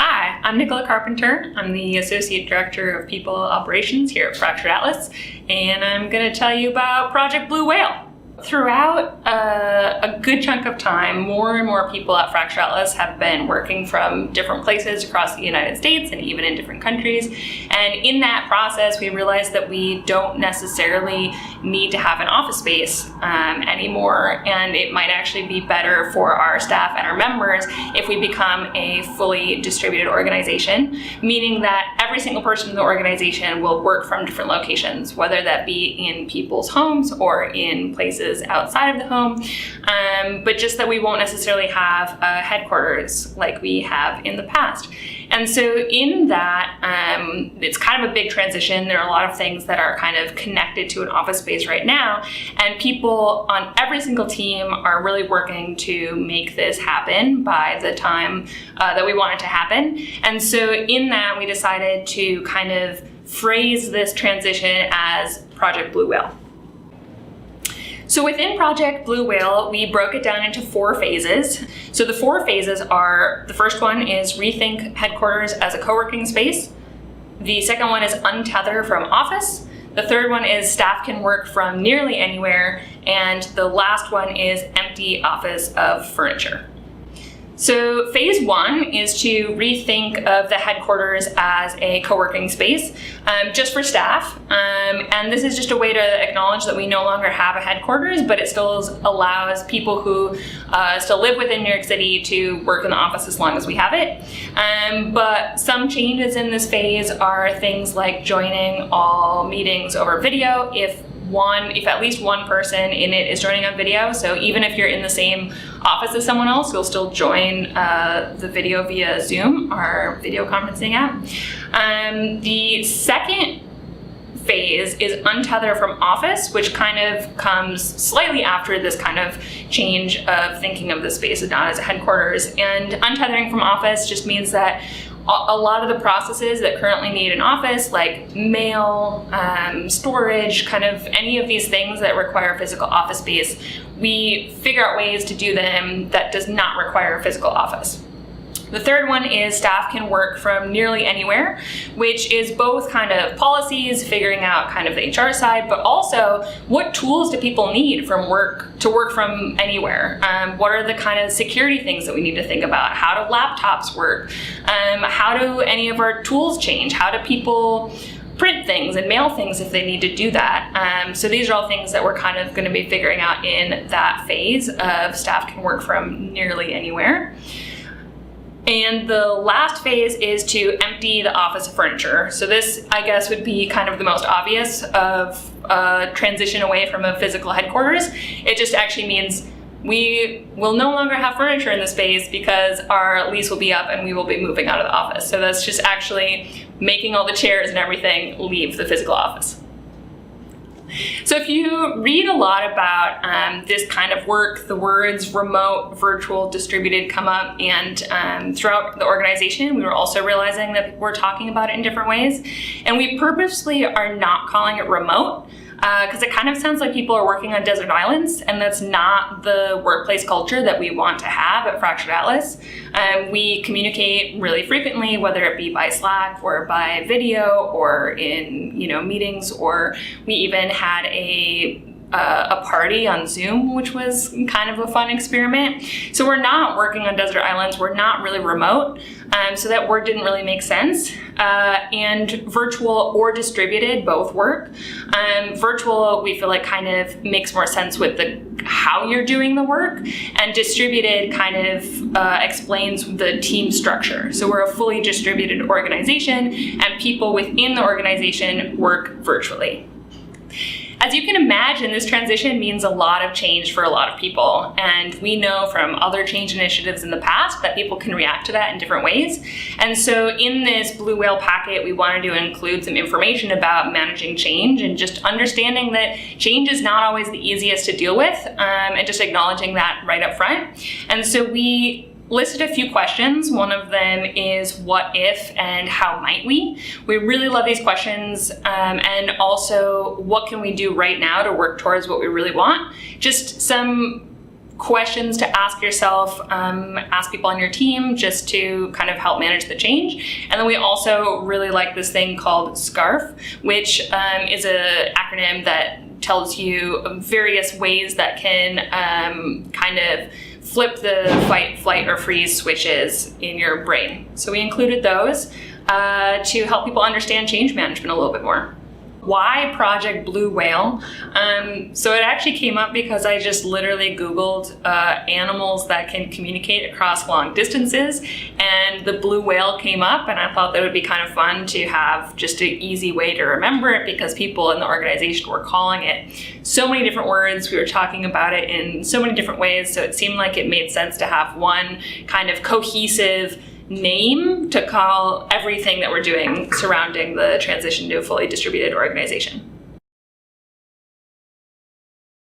Hi, I'm Nicola Carpenter. I'm the Associate Director of People Operations here at Fractured Atlas, and I'm going to tell you about Project Blue Whale. Throughout a good chunk of time, more and more people at Fractured Atlas have been working from different places across the United States and even in different countries. And in that process, we realized that we don't necessarily need to have an office space anymore. And it might actually be better for our staff and our members if we become a fully distributed organization, meaning that every single person in the organization will work from different locations, whether that be in people's homes or in places outside of the home, but just that we won't necessarily have a headquarters like we have in the past. And so in that, it's kind of a big transition. There are a lot of things that are kind of connected to an office space right now, and people on every single team are really working to make this happen by the time that we want it to happen. And so in that, we decided to kind of phrase this transition as Project Blue Whale. So within Project Blue Whale, we broke it down into 4 phases. So the 4 phases are, the first one is rethink headquarters as a co-working space. The second one is untether from office. The third one is staff can work from nearly anywhere. And the last one is empty office of furniture. So phase 1 is to rethink of the headquarters as a co-working space just for staff. And this is just a way to acknowledge that we no longer have a headquarters, but it still allows people who still live within New York City to work in the office as long as we have it. But some changes in this phase are things like joining all meetings over video if at least one person in it is joining on video. So even if you're in the same office as someone else, you'll still join the video via Zoom, our video conferencing app. The second phase is untether from office, which kind of comes slightly after this kind of change of thinking of the space not as a headquarters. And untethering from office just means that a lot of the processes that currently need an office, like mail, storage, kind of any of these things that require physical office space, we figure out ways to do them that does not require a physical office. The third one is staff can work from nearly anywhere, which is both kind of policies, figuring out kind of the HR side, but also what tools do people need to work from anywhere? What are the kind of security things that we need to think about? How do laptops work? How do any of our tools change? How do people print things and mail things if they need to do that? So these are all things that we're kind of going to be figuring out in that phase of staff can work from nearly anywhere. And the last phase is to empty the office of furniture. So this, I guess, would be kind of the most obvious of transition away from a physical headquarters. It just actually means we will no longer have furniture in the space because our lease will be up and we will be moving out of the office. So that's just actually making all the chairs and everything leave the physical office. So if you read a lot about this kind of work, the words remote, virtual, distributed come up, and throughout the organization, we were also realizing that we're talking about it in different ways. And we purposely are not calling it remote because it kind of sounds like people are working on desert islands, and that's not the workplace culture that we want to have at Fractured Atlas. We communicate really frequently, whether it be by Slack or by video or in meetings, or we even had a party on Zoom, which was kind of a fun experiment. So we're not working on desert islands. We're not really remote. So that word didn't really make sense. And virtual or distributed both work. Virtual, we feel like kind of makes more sense with how you're doing the work, and distributed kind of explains the team structure. So we're a fully distributed organization, and people within the organization work virtually. As you can imagine, this transition means a lot of change for a lot of people, and we know from other change initiatives in the past that people can react to that in different ways. And so in this Blue Whale packet, we wanted to include some information about managing change and just understanding that change is not always the easiest to deal with, and just acknowledging that right up front. And so we listed a few questions. One of them is what if and how might we? We really love these questions, and also what can we do right now to work towards what we really want? Just some questions to ask yourself, ask people on your team, just to kind of help manage the change. And then we also really like this thing called SCARF, which is an acronym that tells you various ways that can kind of flip the fight, flight, or freeze switches in your brain. So we included those to help people understand change management a little bit more. Why Project Blue Whale? So it actually came up because I just literally Googled animals that can communicate across long distances, and the blue whale came up, and I thought that would be kind of fun to have just an easy way to remember it, because people in the organization were calling it so many different words. We were talking about it in so many different ways, so it seemed like it made sense to have one kind of cohesive name to call everything that we're doing surrounding the transition to a fully distributed organization.